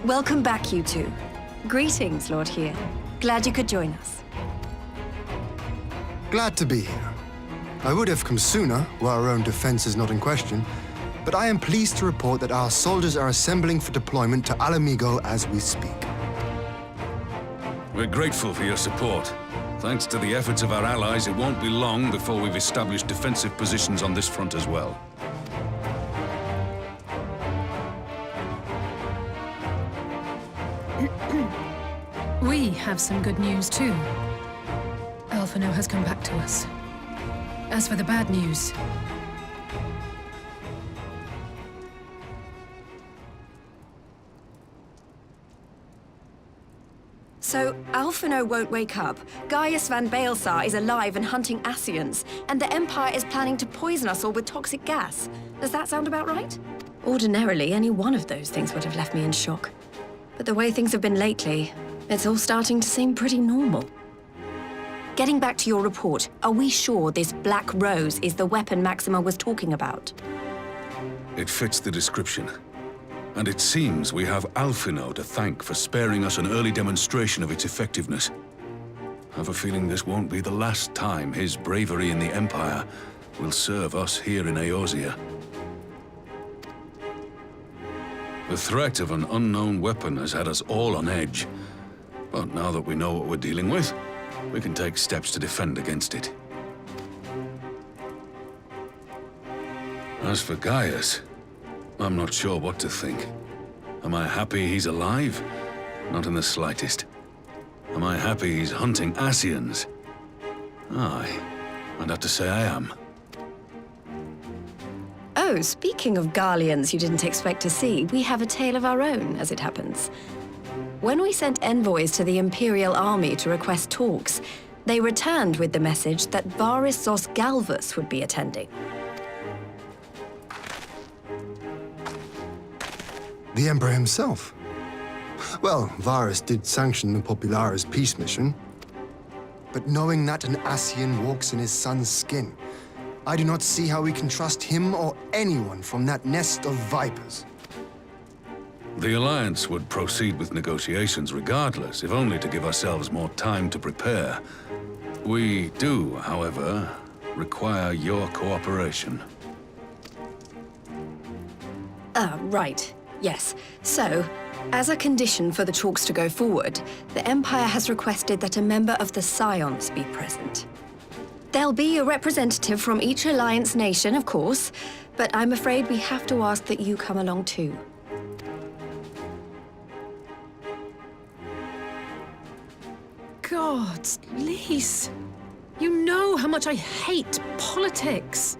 Welcome back, you two. Greetings, Lord here. Glad you could join us. Glad to be here. I would have come sooner, where our own defense is not in question, but I am pleased to report that our soldiers are assembling for deployment to Alamigo as we speak. We're grateful for your support. Thanks to the efforts of our allies, it won't be long before we've established defensive positions on this front as well. We have some good news, too. Alphino has come back to us. As for the bad news... So, Alphino won't wake up, Gaius van Baelsar is alive and hunting Ascians, and the Empire is planning to poison us all with toxic gas. Does that sound about right? Ordinarily, any one of those things would have left me in shock. But the way things have been lately, it's all starting to seem pretty normal. Getting back to your report, are we sure this Black Rose is the weapon Maxima was talking about? It fits the description. And it seems we have Alphino to thank for sparing us an early demonstration of its effectiveness. I have a feeling this won't be the last time his bravery in the Empire will serve us here in Eorzea. The threat of an unknown weapon has had us all on edge. But now that we know what we're dealing with, we can take steps to defend against it. As for Gaius, I'm not sure what to think. Am I happy he's alive? Not in the slightest. Am I happy he's hunting Ascians? Aye, I'd have to say I am. Oh, speaking of Garleans you didn't expect to see, we have a tale of our own, as it happens. When we sent envoys to the Imperial Army to request talks, they returned with the message that Varys Zos Galvus would be attending. The Emperor himself. Well, Varys did sanction the Popularis peace mission. But knowing that an Ascian walks in his son's skin, I do not see how we can trust him or anyone from that nest of vipers. The Alliance would proceed with negotiations regardless, if only to give ourselves more time to prepare. We do, however, require your cooperation. Right. Yes. So, as a condition for the talks to go forward, the Empire has requested that a member of the Scions be present. There'll be a representative from each Alliance nation, of course, but I'm afraid we have to ask that you come along too. Gods, Lise, you know how much I hate politics.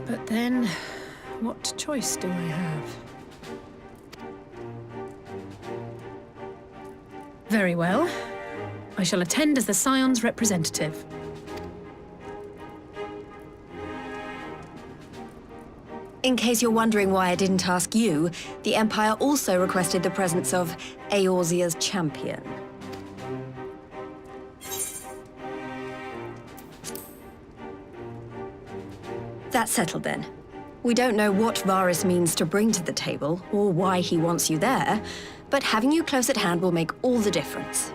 But then, what choice do I have? Very well. I shall attend as the Scion's representative. In case you're wondering why I didn't ask you, the Empire also requested the presence of Eorzea's champion. That's settled then. We don't know what Varys means to bring to the table, or why he wants you there, but having you close at hand will make all the difference.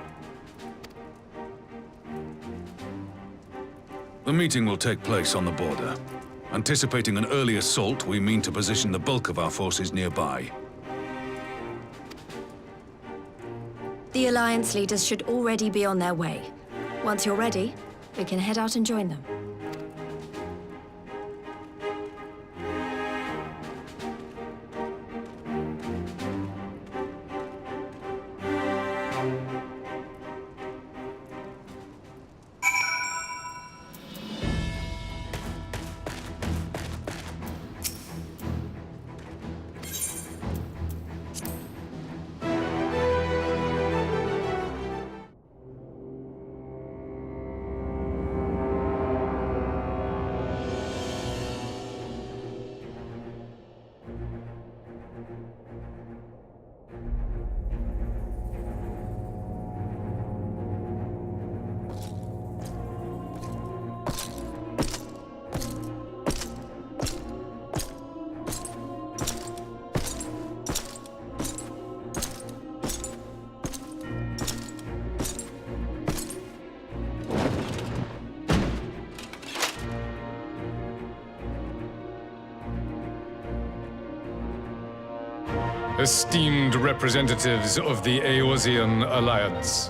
The meeting will take place on the border. Anticipating an early assault, we mean to position the bulk of our forces nearby. The Alliance leaders should already be on their way. Once you're ready, we can head out and join them. esteemed representatives of the Eorzean Alliance.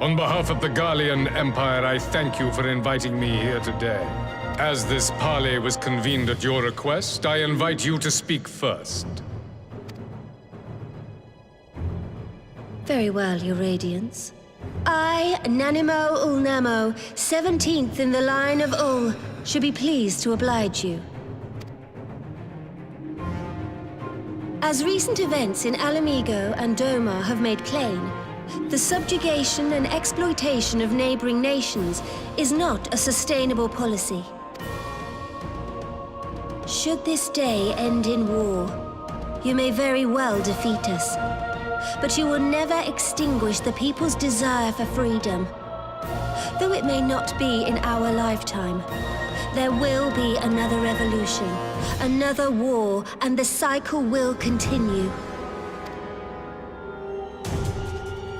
On behalf of the Gallian Empire, I thank you for inviting me here today. As this parley was convened at your request, I invite you to speak first. Very well, Your Radiance. I, Nanimo Ulnamo, 17th in the line of Ul, should be pleased to oblige you. As recent events in Alamigo and Doma have made plain, the subjugation and exploitation of neighboring nations is not a sustainable policy. Should this day end in war, you may very well defeat us, but you will never extinguish the people's desire for freedom. Though it may not be in our lifetime, there will be another revolution, another war, and the cycle will continue.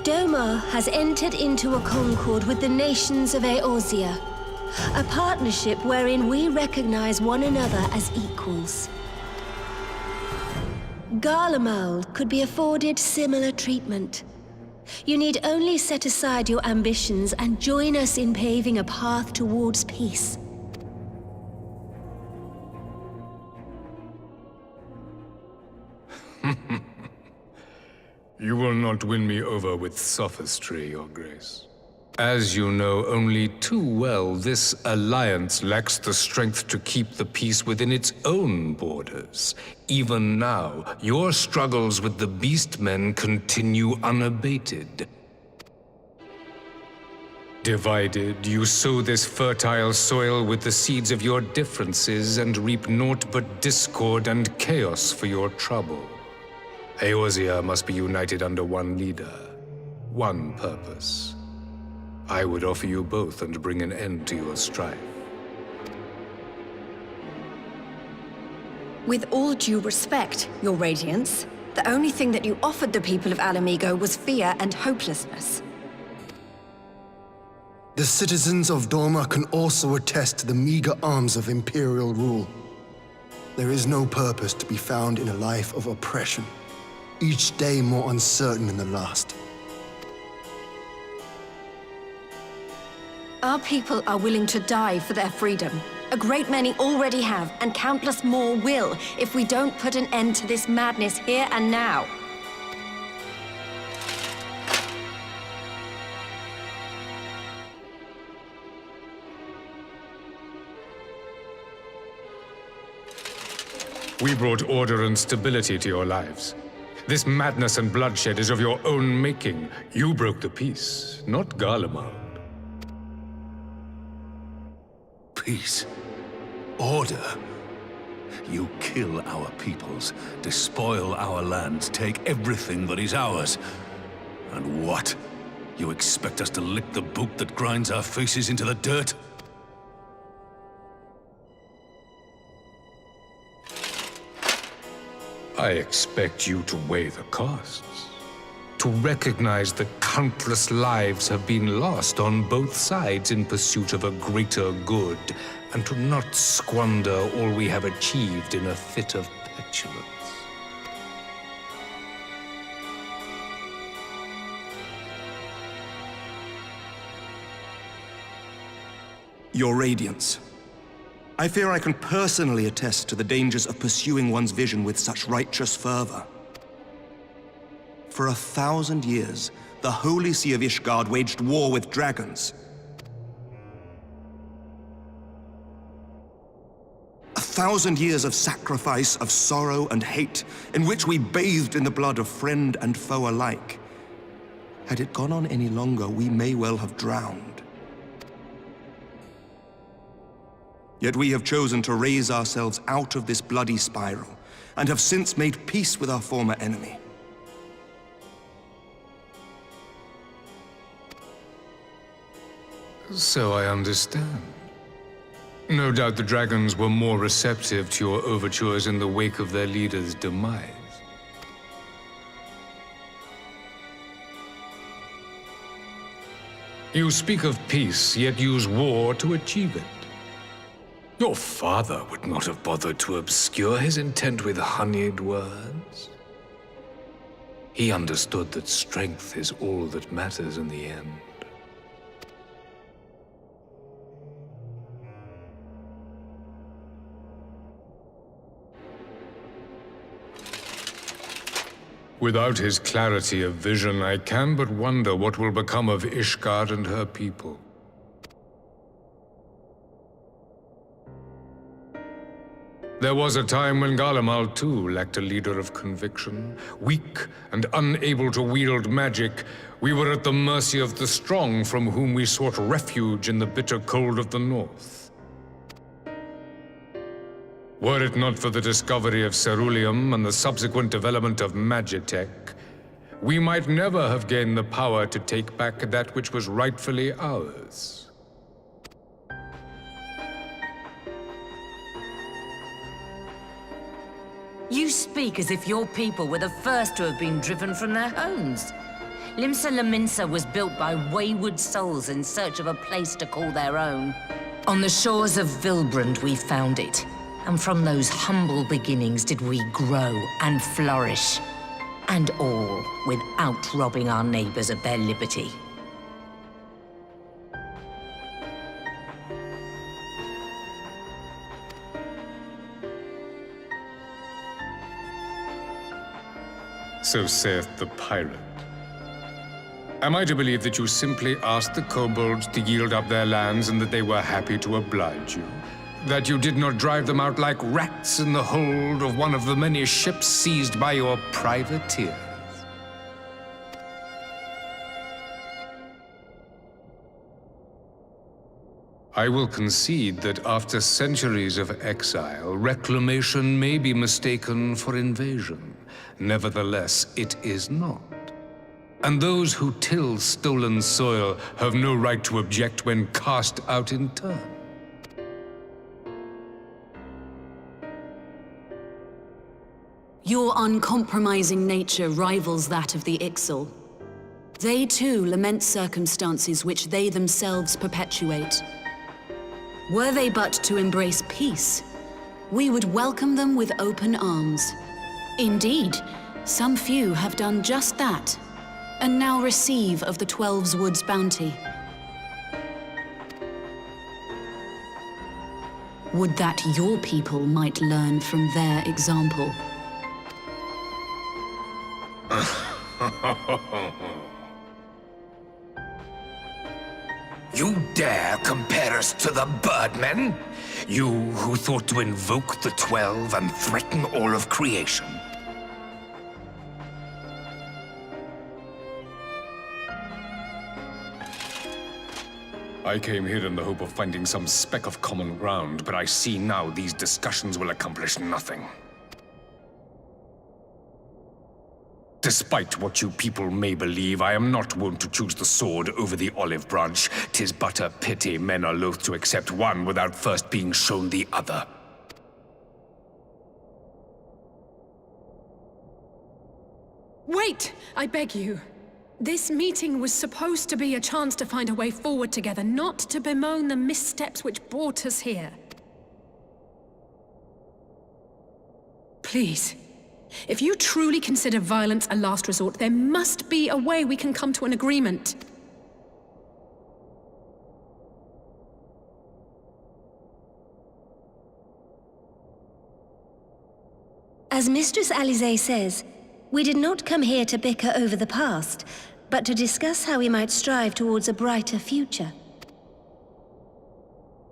Doma has entered into a concord with the nations of Eorzea, a partnership wherein we recognize one another as equals. Garlemald could be afforded similar treatment. You need only set aside your ambitions and join us in paving a path towards peace. You will not win me over with sophistry, Your Grace. As you know only too well, this alliance lacks the strength to keep the peace within its own borders. Even now, your struggles with the Beastmen continue unabated. Divided, you sow this fertile soil with the seeds of your differences and reap naught but discord and chaos for your trouble. Eorzea must be united under one leader, one purpose. I would offer you both and bring an end to your strife. With all due respect, Your Radiance, the only thing that you offered the people of Alamigo was fear and hopelessness. The citizens of Doma can also attest to the meager arms of Imperial rule. There is no purpose to be found in a life of oppression, each day more uncertain than the last. Our people are willing to die for their freedom. A great many already have, and countless more will, if we don't put an end to this madness here and now. We brought order and stability to your lives. This madness and bloodshed is of your own making. You broke the peace, not Garlemald. Peace. Order. You kill our peoples, despoil our lands, take everything that is ours. And what? You expect us to lick the boot that grinds our faces into the dirt? I expect you to weigh the costs. To recognize that countless lives have been lost on both sides in pursuit of a greater good, and to not squander all we have achieved in a fit of petulance. Your Radiance, I fear I can personally attest to the dangers of pursuing one's vision with such righteous fervor. For 1,000 years, the Holy See of Ishgard waged war with dragons. 1,000 years of sacrifice, of sorrow and hate, in which we bathed in the blood of friend and foe alike. Had it gone on any longer, we may well have drowned. Yet we have chosen to raise ourselves out of this bloody spiral, and have since made peace with our former enemy. So I understand. No doubt the dragons were more receptive to your overtures in the wake of their leader's demise. You speak of peace, yet use war to achieve it. Your father would not have bothered to obscure his intent with honeyed words. He understood that strength is all that matters in the end. Without his clarity of vision, I can but wonder what will become of Ishgard and her people. There was a time when Garlemald too lacked a leader of conviction. Weak and unable to wield magic, we were at the mercy of the strong from whom we sought refuge in the bitter cold of the north. Were it not for the discovery of ceruleum and the subsequent development of magitech, we might never have gained the power to take back that which was rightfully ours. You speak as if your people were the first to have been driven from their homes. Limsa Lominsa was built by wayward souls in search of a place to call their own. On the shores of Vilbrand we found it, and from those humble beginnings did we grow and flourish. And all without robbing our neighbors of their liberty. So saith the pirate. Am I to believe that you simply asked the kobolds to yield up their lands and that they were happy to oblige you? That you did not drive them out like rats in the hold of one of the many ships seized by your privateers? I will concede that after centuries of exile, reclamation may be mistaken for invasion. Nevertheless, it is not. And those who till stolen soil have no right to object when cast out in turn. Your uncompromising nature rivals that of the Ixal. They too lament circumstances which they themselves perpetuate. Were they but to embrace peace, we would welcome them with open arms. Indeed, some few have done just that, and now receive of the 12's Wood's bounty. Would that your people might learn from their example. You dare compare us to the Birdmen? You who thought to invoke the 12 and threaten all of creation? I came here in the hope of finding some speck of common ground, but I see now these discussions will accomplish nothing. Despite what you people may believe, I am not wont to choose the sword over the olive branch. 'Tis but a pity men are loath to accept one without first being shown the other. Wait! I beg you. This meeting was supposed to be a chance to find a way forward together, not to bemoan the missteps which brought us here. Please. If you truly consider violence a last resort, there must be a way we can come to an agreement. As Mistress Alisaie says, we did not come here to bicker over the past, but to discuss how we might strive towards a brighter future.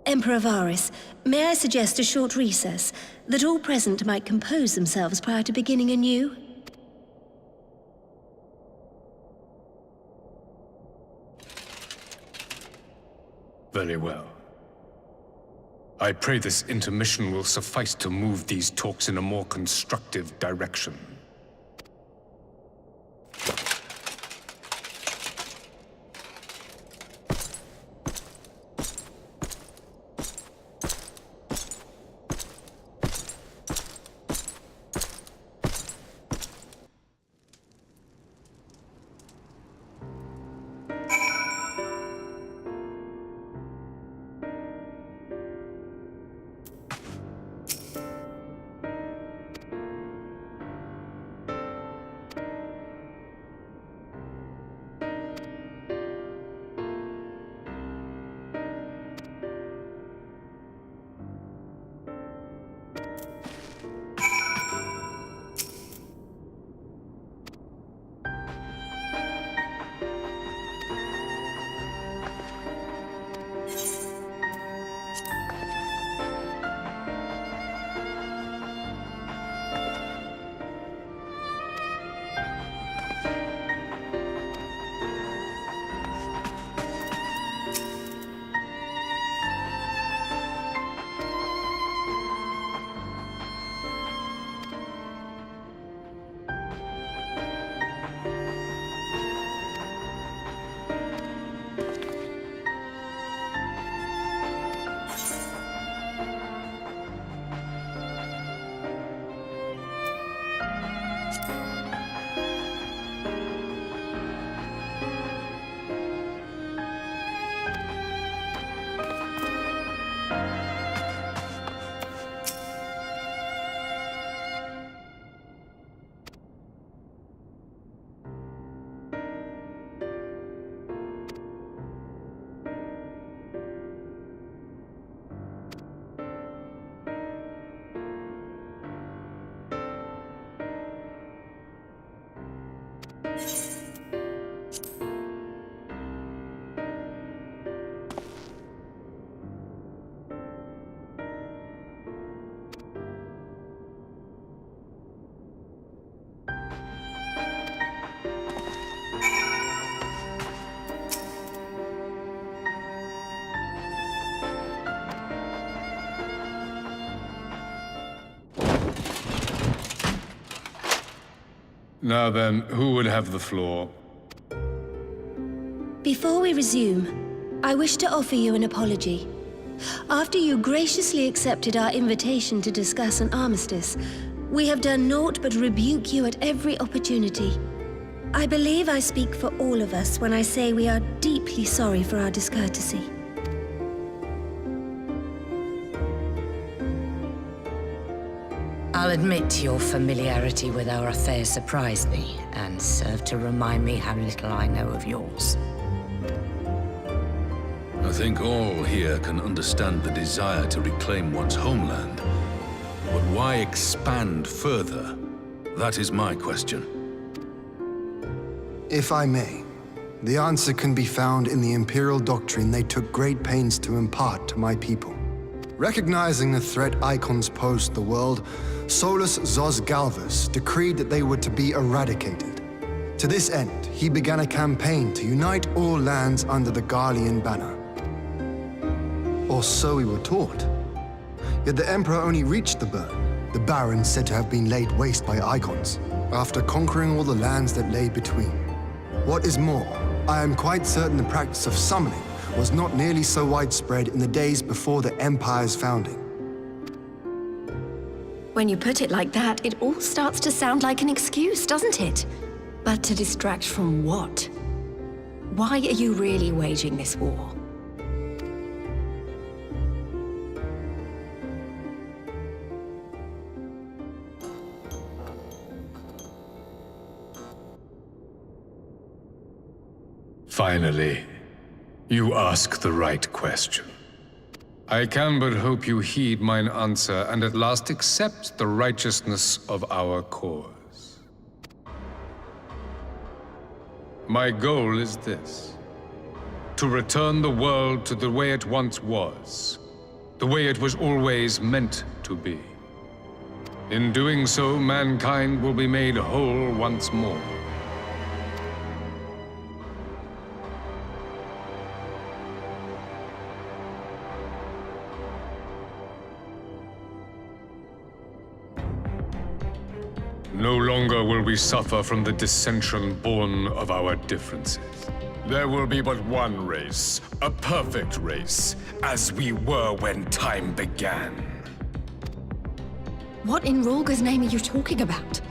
Emperor Varys, may I suggest a short recess, that all present might compose themselves prior to beginning anew? Very well. I pray this intermission will suffice to move these talks in a more constructive direction. Now then, who would have the floor? Before we resume, I wish to offer you an apology. After you graciously accepted our invitation to discuss an armistice, we have done naught but rebuke you at every opportunity. I believe I speak for all of us when I say we are deeply sorry for our discourtesy. I'll admit your familiarity with our affairs surprised me, and served to remind me how little I know of yours. I think all here can understand the desire to reclaim one's homeland. But why expand further? That is my question. If I may, the answer can be found in the Imperial doctrine they took great pains to impart to my people. Recognizing the threat icons posed to the world, Solus Zos Galvus decreed that they were to be eradicated. To this end, he began a campaign to unite all lands under the Garlean banner. Or so we were taught. Yet the Emperor only reached the burn, the barren said to have been laid waste by icons, after conquering all the lands that lay between. What is more, I am quite certain the practice of summoning was not nearly so widespread in the days before the Empire's founding. When you put it like that, it all starts to sound like an excuse, doesn't it? But to distract from what? Why are you really waging this war? Finally, you ask the right question. I can but hope you heed mine answer and at last accept the righteousness of our cause. My goal is this: to return the world to the way it once was, the way it was always meant to be. In doing so, mankind will be made whole once more. No longer will we suffer from the dissension born of our differences. There will be but one race, a perfect race, as we were when time began. What in Rulga's name are you talking about?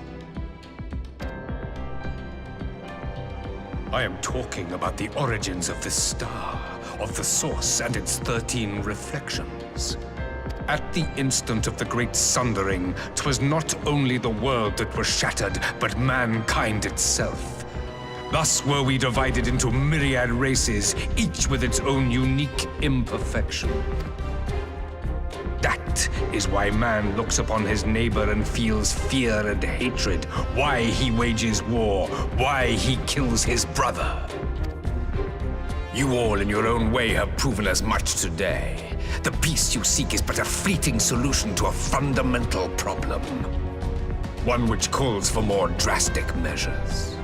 I am talking about the origins of this star, of the source and its 13 reflections. At the instant of the great sundering, 'twas not only the world that was shattered, but mankind itself. Thus were we divided into myriad races, each with its own unique imperfection. That is why man looks upon his neighbor and feels fear and hatred, why he wages war, why he kills his brother. You all in your own way have proven as much today. The peace you seek is but a fleeting solution to a fundamental problem. One which calls for more drastic measures.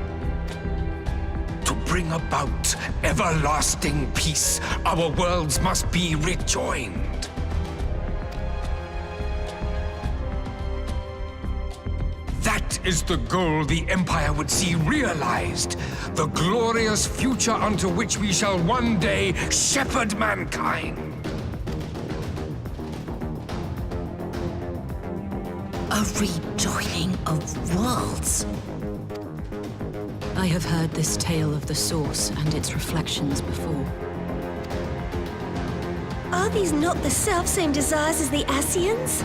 To bring about everlasting peace, our worlds must be rejoined. That is the goal the Empire would see realized. The glorious future unto which we shall one day shepherd mankind. A rejoining of worlds. I have heard this tale of the Source and its reflections before. Are these not the self-same desires as the Ascians?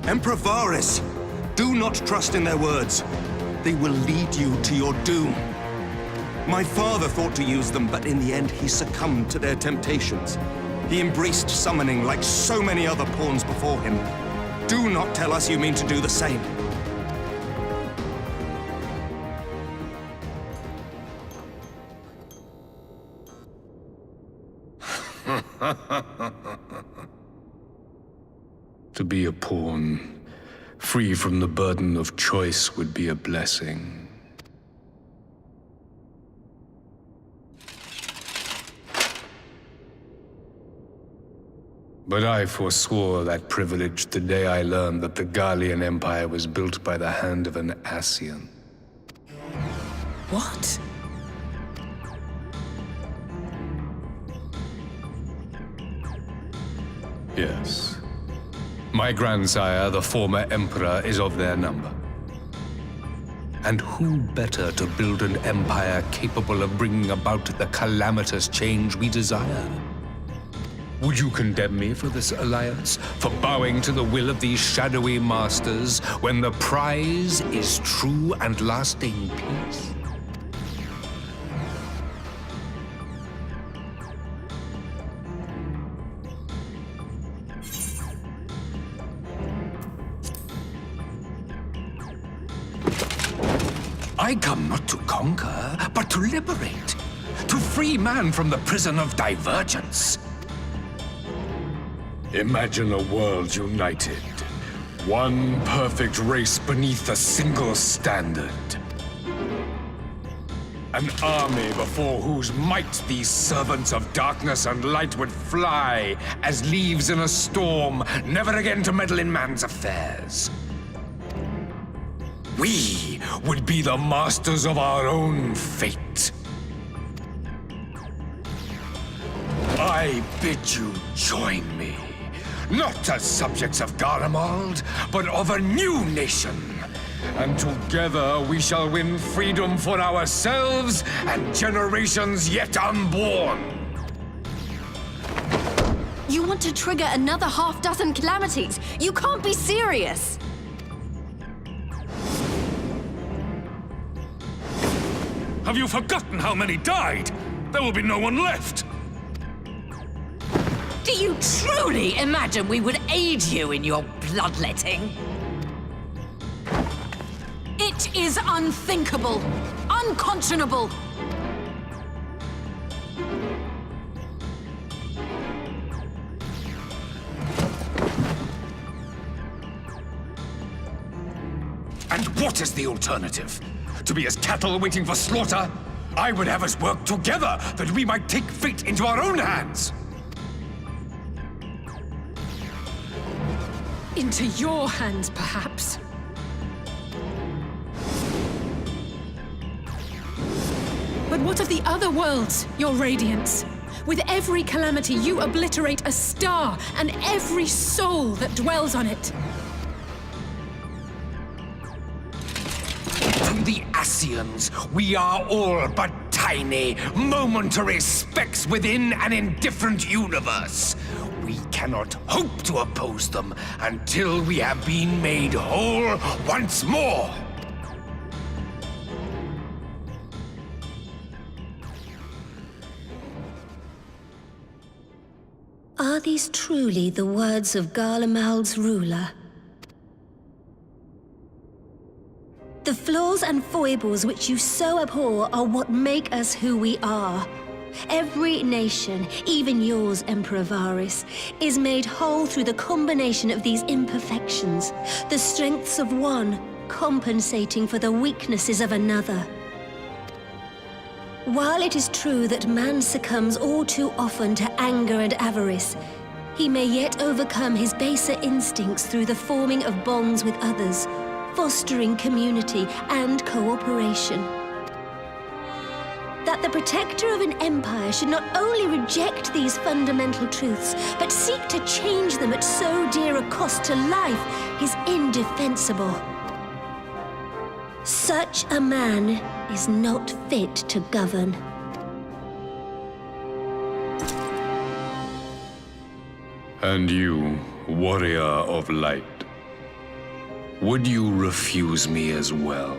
Emperor Varus, do not trust in their words. They will lead you to your doom. My father thought to use them, but in the end he succumbed to their temptations. He embraced summoning like so many other pawns before him. Do not tell us you mean to do the same. To be a pawn, free from the burden of choice, would be a blessing. But I forswore that privilege the day I learned that the Gallian Empire was built by the hand of an Ascian. What? Yes. My grandsire, the former Emperor, is of their number. And who better to build an empire capable of bringing about the calamitous change we desire? Would you condemn me for this alliance? For bowing to the will of these shadowy masters, when the prize is true and lasting peace? I come not to conquer, but to liberate. To free man from the prison of divergence. Imagine a world united. One perfect race beneath a single standard. An army before whose might these servants of darkness and light would fly as leaves in a storm, never again to meddle in man's affairs. We would be the masters of our own fate. I bid you join me, not as subjects of Garlemald, but of a new nation. And together we shall win freedom for ourselves and generations yet unborn. You want to trigger another half-dozen calamities? You can't be serious! Have you forgotten how many died? There will be no one left. Do you truly imagine we would aid you in your bloodletting? It is unthinkable, unconscionable. And what is the alternative? To be as cattle waiting for slaughter? I would have us work together that we might take fate into our own hands. Into your hands, perhaps. But what of the other worlds, your radiance? With every calamity, you obliterate a star and every soul that dwells on it. To the Ascians, we are all but tiny, momentary specks within an indifferent universe. We cannot hope to oppose them until we have been made whole once more. Are these truly the words of Garlemald's ruler? The flaws and foibles which you so abhor are what make us who we are. Every nation, even yours, Emperor Varys, is made whole through the combination of these imperfections, the strengths of one compensating for the weaknesses of another. While it is true that man succumbs all too often to anger and avarice, he may yet overcome his baser instincts through the forming of bonds with others, fostering community and cooperation. That the protector of an empire should not only reject these fundamental truths, but seek to change them at so dear a cost to life is indefensible. Such a man is not fit to govern. And you, warrior of light, would you refuse me as well?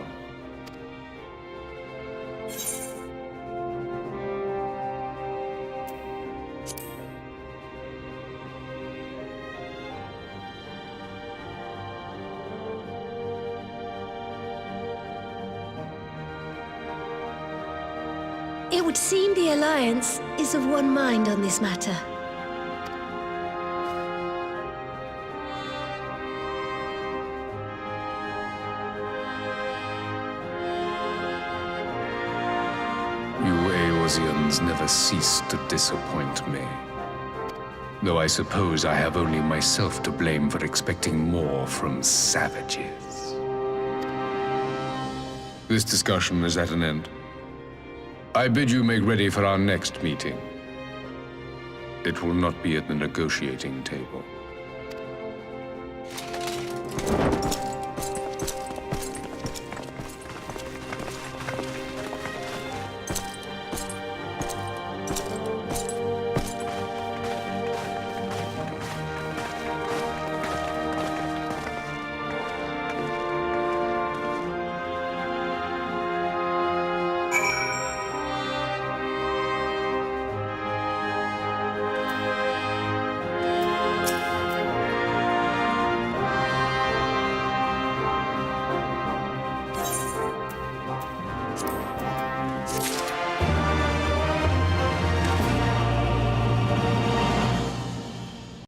It would seem the Alliance is of one mind on this matter. You Eorzeans never cease to disappoint me. Though I suppose I have only myself to blame for expecting more from savages. This discussion is at an end. I bid you make ready for our next meeting. It will not be at the negotiating table.